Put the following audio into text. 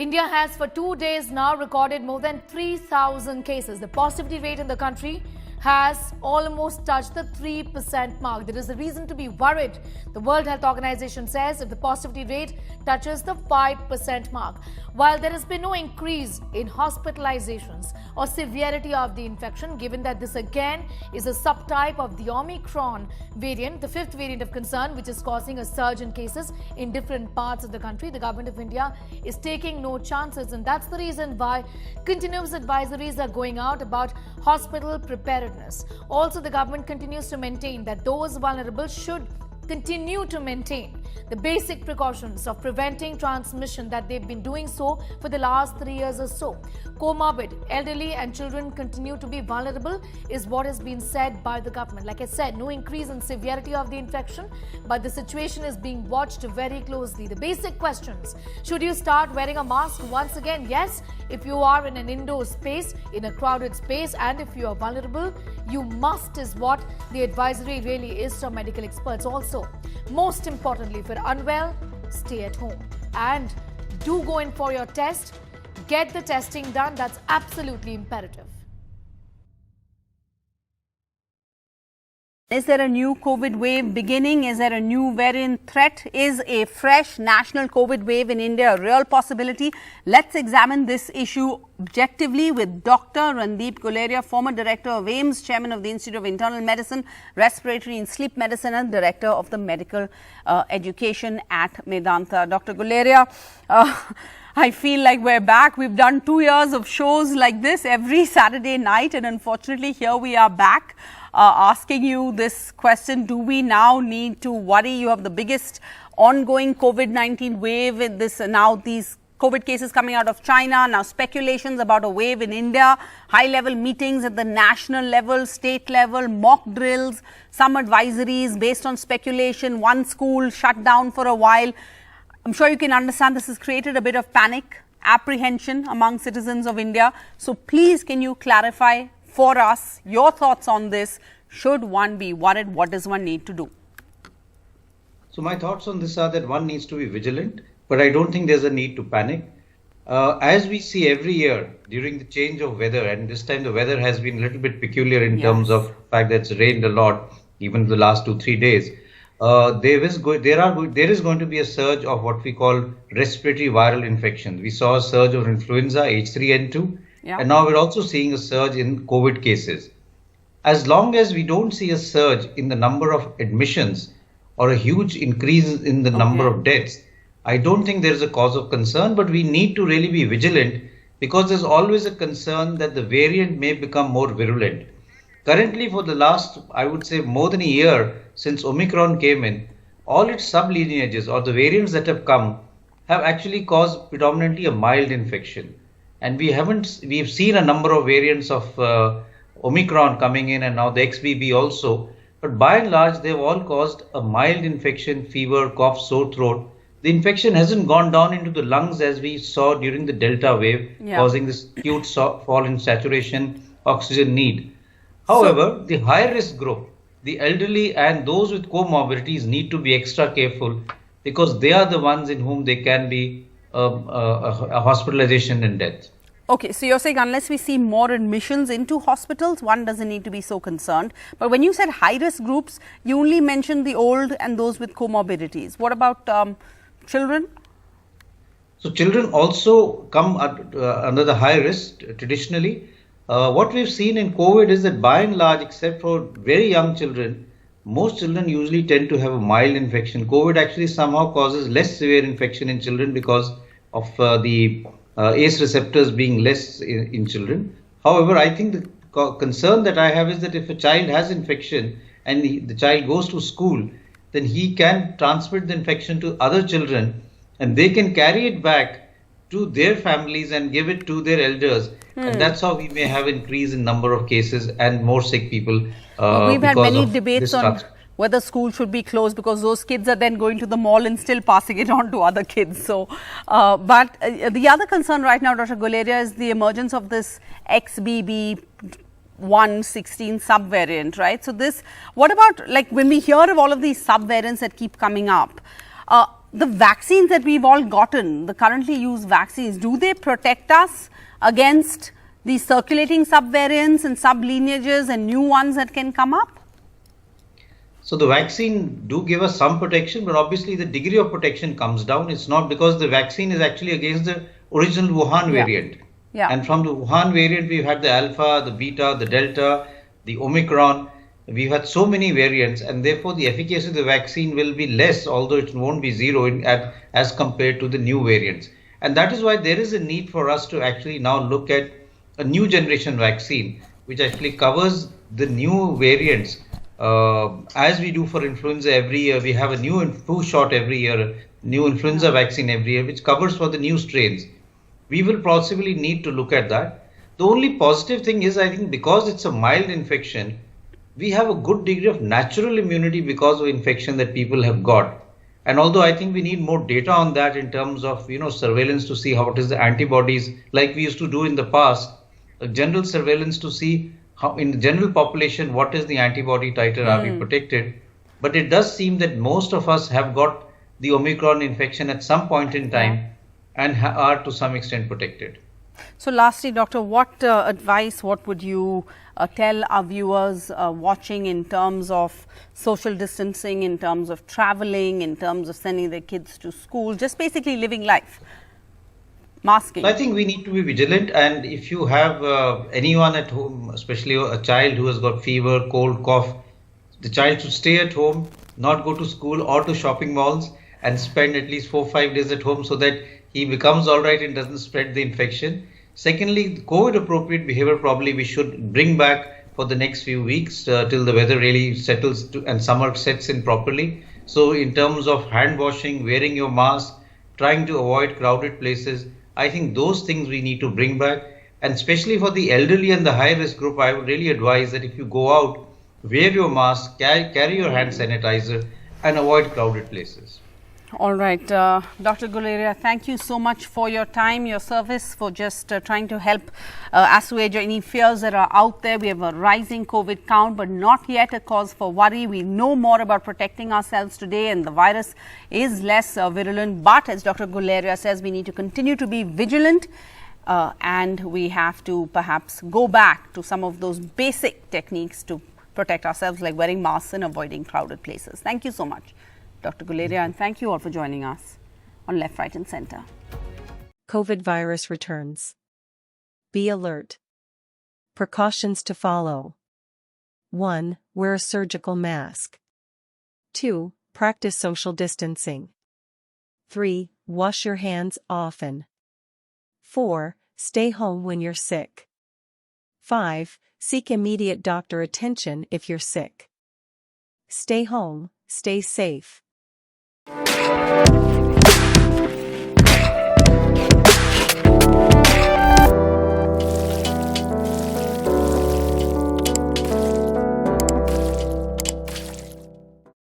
India has for 2 days now recorded more than 3,000 cases. The positivity rate in the country has almost touched the 3% mark. There is a reason to be worried. The World Health Organization says if the positivity rate touches the 5% mark, while there has been no increase in hospitalizations or severity of the infection, given that this again is a subtype of the Omicron variant, the fifth variant of concern, which is causing a surge in cases in different parts of the country, the government of India is taking no chances, and that's the reason why continuous advisories are going out about hospital preparedness. Also, the government continues to maintain that those vulnerable should continue to maintain the basic precautions of preventing transmission that they've been doing so for the last 3 years or so. Comorbid, elderly and children continue to be vulnerable is what has been said by the government. Like I said, no increase in severity of the infection, but the situation is being watched very closely. The basic questions: should you start wearing a mask once again? Yes, if you are in an indoor space, in a crowded space, and if you are vulnerable, you must, is what the advisory really is from medical experts. Also, most importantly, if you're unwell, stay at home and do go in for your test. Get the testing done. That's absolutely imperative. Is there a new COVID wave beginning? Is there a new variant threat? Is a fresh national COVID wave in India a real possibility? Let's examine this issue objectively with Dr. Randeep Guleria, former director of AIIMS, chairman of the Institute of Internal Medicine, Respiratory and Sleep Medicine, and director of the medical education at Medanta. Dr. Guleria, I feel like we're back. We've done 2 years of shows like this every Saturday night, and unfortunately here we are back asking you this question: do we now need to worry? You have the biggest ongoing COVID-19 wave in this, now these COVID cases coming out of China, now speculations about a wave in India, high-level meetings at the national level, state level, mock drills, some advisories based on speculation, one school shut down for a while. I'm sure you can understand this has created a bit of panic, apprehension among citizens of India. So please, can you clarify for us your thoughts on this? Should one be worried? What does one need to do? So my thoughts on this are that one needs to be vigilant, but I don't think there's a need to panic. As we see every year during the change of weather, and this time the weather has been a little bit peculiar in terms of the fact that it's rained a lot, even the last 2-3 days. There is going to be a surge of what we call respiratory viral infections. We saw a surge of influenza H3N2, and now we're also seeing a surge in COVID cases. As long as we don't see a surge in the number of admissions or a huge increase in the number of deaths, I don't think there is a cause of concern, but we need to really be vigilant, because there's always a concern that the variant may become more virulent. Currently, for the last, I would say, more than a year since Omicron came in, all its sublineages or the variants that have come have actually caused predominantly a mild infection. And we've seen a number of variants of Omicron coming in, and now the XBB also. But by and large, they've all caused a mild infection, fever, cough, sore throat. The infection hasn't gone down into the lungs as we saw during the Delta wave, causing this acute fall in saturation, oxygen need. However, the high-risk group, the elderly and those with comorbidities, need to be extra careful, because they are the ones in whom there can be a hospitalization and death. Okay, so you're saying unless we see more admissions into hospitals, one doesn't need to be so concerned. But when you said high-risk groups, you only mentioned the old and those with comorbidities. What about children? So children also come under the high risk traditionally. What we've seen in COVID is that by and large, except for very young children, most children usually tend to have a mild infection. COVID actually somehow causes less severe infection in children because of the ACE receptors being less in children. However, I think the concern that I have is that if a child has infection and the child goes to school, then he can transmit the infection to other children, and they can carry it back to their families and give it to their elders. And that's how we may have increase in number of cases and more sick people. We've had many debates on whether school should be closed, because those kids are then going to the mall and still passing it on to other kids. So, but the other concern right now, Dr. Guleria, is the emergence of this XBB.1.16 subvariant, right? So this, what about, like, when we hear of all of these subvariants that keep coming up, the vaccines that we've all gotten, the currently used vaccines, do they protect us against the circulating subvariants and sublineages and new ones that can come up? So the vaccine do give us some protection, but obviously the degree of protection comes down. It's not because the vaccine is actually against the original Wuhan variant. Yeah. And from the Wuhan variant, we've had the Alpha, the Beta, the Delta, the Omicron. We've had so many variants, and therefore the efficacy of the vaccine will be less, although it won't be zero as compared to the new variants. And that is why there is a need for us to actually now look at a new generation vaccine, which actually covers the new variants. As we do for influenza every year, we have a new flu shot every year, new influenza vaccine every year, which covers for the new strains. We will possibly need to look at that. The only positive thing is, I think, because it's a mild infection, we have a good degree of natural immunity because of infection that people have got. And although I think we need more data on that in terms of, surveillance to see how it is the antibodies, like we used to do in the past, a general surveillance to see how in the general population, what is the antibody titer, are we protected? But it does seem that most of us have got the Omicron infection at some point in time and are to some extent protected. So lastly, Doctor, what advice, what would you tell our viewers watching in terms of social distancing, in terms of traveling, in terms of sending their kids to school, just basically living life? Masking. I think we need to be vigilant, and if you have anyone at home, especially a child who has got fever, cold, cough, the child should stay at home, not go to school or to shopping malls, and spend at least 4 or 5 days at home so that he becomes all right and doesn't spread the infection. Secondly, COVID appropriate behavior probably we should bring back for the next few weeks till the weather really settles and summer sets in properly. So in terms of hand washing, wearing your mask, trying to avoid crowded places, I think those things we need to bring back. And especially for the elderly and the high risk group, I would really advise that if you go out, wear your mask, carry your hand sanitizer and avoid crowded places. All right, Dr. Guleria, thank you so much for your time, your service, for just trying to help assuage any fears that are out there. We have a rising COVID count, but not yet a cause for worry. We know more about protecting ourselves today, and the virus is less virulent. But as Dr. Guleria says, we need to continue to be vigilant, and we have to perhaps go back to some of those basic techniques to protect ourselves, like wearing masks and avoiding crowded places. Thank you so much, Dr. Guleria, and thank you all for joining us on Left, Right and Centre. COVID virus returns. Be alert. Precautions to follow. 1. Wear a surgical mask. 2. Practice social distancing. 3. Wash your hands often. 4. Stay home when you're sick. 5. Seek immediate doctor attention if you're sick. Stay home, stay safe.